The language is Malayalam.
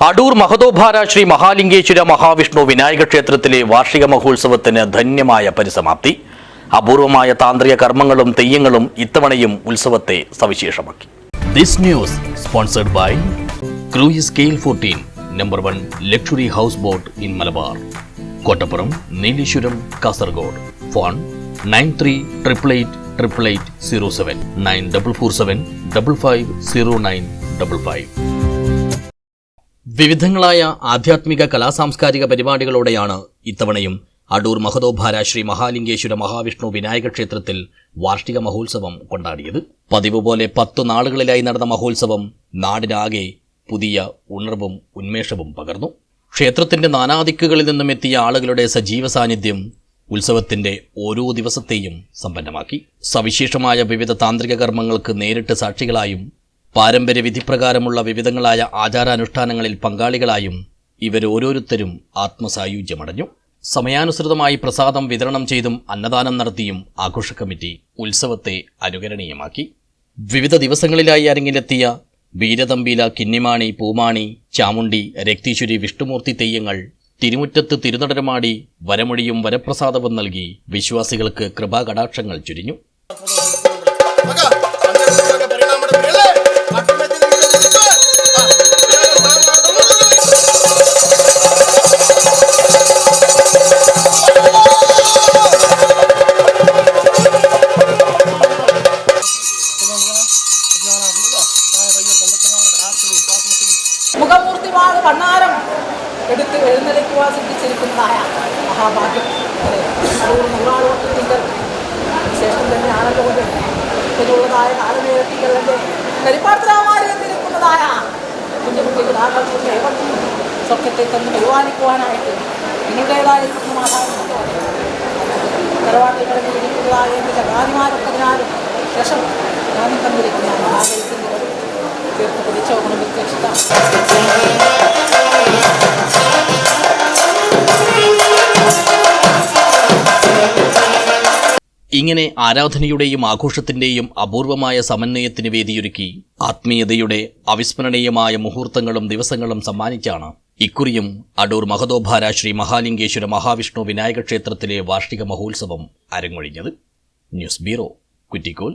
അടൂർ മഹതോഭാര ശ്രീ മഹാലിംഗേശ്വര മഹാവിഷ്ണു വിനായക ക്ഷേത്രത്തിലെ വാർഷിക മഹോത്സവത്തിന് ധന്യമായ പരിസമാപ്തി. അപൂർവമായ താന്ത്രിക കർമ്മങ്ങളും തെയ്യങ്ങളും ഇത്തവണയും ഉത്സവത്തെ സവിശേഷമാക്കി. This news sponsored by Cruise Scale 14, number 1 luxury houseboat in Malabar, Kottapuram, Neelishwaram, Kasaragod. Phone 93888807 9447 550955. വിവിധങ്ങളായ ആധ്യാത്മിക കലാസാംസ്കാരിക പരിപാടികളോടെയാണ് ഇത്തവണയും അടൂർ മഹതോഭാര ശ്രീ മഹാലിംഗേശ്വര മഹാവിഷ്ണു വിനായക ക്ഷേത്രത്തിൽ വാർഷിക മഹോത്സവം കൊണ്ടാടിയത്. പതിവ് പോലെ 10 നാളുകളിലായി നടന്ന മഹോത്സവം നാടിനാകെ പുതിയ ഉണർവും ഉന്മേഷവും പകർന്നു. ക്ഷേത്രത്തിന്റെ നാനാദിക്കുകളിൽ നിന്നും എത്തിയ ആളുകളുടെ സജീവ സാന്നിധ്യം ഉത്സവത്തിന്റെ ഓരോ ദിവസത്തെയും സമ്പന്നമാക്കി. സവിശേഷമായ വിവിധ താന്ത്രിക കർമ്മങ്ങൾക്ക് നേരിട്ട് സാക്ഷികളായും പാരമ്പര്യ വിധിപ്രകാരമുള്ള വിവിധങ്ങളായ ആചാരാനുഷ്ഠാനങ്ങളിൽ പങ്കാളികളായും ഇവരോരോരുത്തരും ആത്മസായുജ്യമടഞ്ഞു. സമയാനുസൃതമായി പ്രസാദം വിതരണം ചെയ്തും അന്നദാനം നടത്തിയും ആഘോഷ കമ്മിറ്റി ഉത്സവത്തെ അനുകരണീയമാക്കി. വിവിധ ദിവസങ്ങളിലായി അരങ്ങിലെത്തിയ വീരതമ്പീല, കിന്നിമാണി, പൂമാണി, ചാമുണ്ടി, രക്തീശ്വരി, വിഷ്ണുമൂർത്തി തെയ്യങ്ങൾ തിരുമുറ്റത്ത് തിരുനടനമാടി വരമൊഴിയും വരപ്രസാദവും നൽകി വിശ്വാസികൾക്ക് കൃപാകടാക്ഷങ്ങൾ ചുരിഞ്ഞു. മുഖമൂർത്തിമാണ് ഭണ്ണാരം എടുത്ത് എഴുന്നള്ളിക്കുവാൻ സിദ്ധിച്ചിരിക്കുന്നതായ മഹാഭാഗ്യം നൂറാളോട്ടത്തിൻ്റെ ശേഷം തന്നെയാണല്ലോ ഇതിനുള്ളതായ കാലനേരത്തികളുടെ കരിപ്പാത്രമാരി എന്നിരിക്കുന്നതായ കുഞ്ഞുകുട്ടികൾ ആകർഷിക്കുന്ന ഏവർക്കും സ്വർഗത്തെ തന്ന് പരിപാലിക്കുവാനായിട്ട് നിങ്ങളുടേതായ തറവാട്ടുകളിൽ ഇരിക്കുന്നതായ എൻ്റെ ചകാരിമാരൊക്കെ അതിനാലും ശേഷം ഞാനും തന്നിരിക്കുന്ന മഹാദൈവത്തിൻ്റെ തീർത്ത് പിടിച്ചോക്കണം വ്യത്യക്ഷത. ഇങ്ങനെ ആരാധനയുടെയും ആഘോഷത്തിന്റെയും അപൂർവമായ സമന്വയത്തിന് വേദിയൊരുക്കി ആത്മീയതയുടെ അവിസ്മരണീയമായ മുഹൂർത്തങ്ങളും ദിവസങ്ങളും സമ്മാനിച്ചാണ് ഇക്കുറിയും അടൂർ മഹതോഭാര ശ്രീ മഹാലിംഗേശ്വര മഹാവിഷ്ണു വിനായക ക്ഷേത്രത്തിലെ വാർഷിക മഹോത്സവം അരങ്ങൊഴിഞ്ഞത്. News bureau, Kuttikol.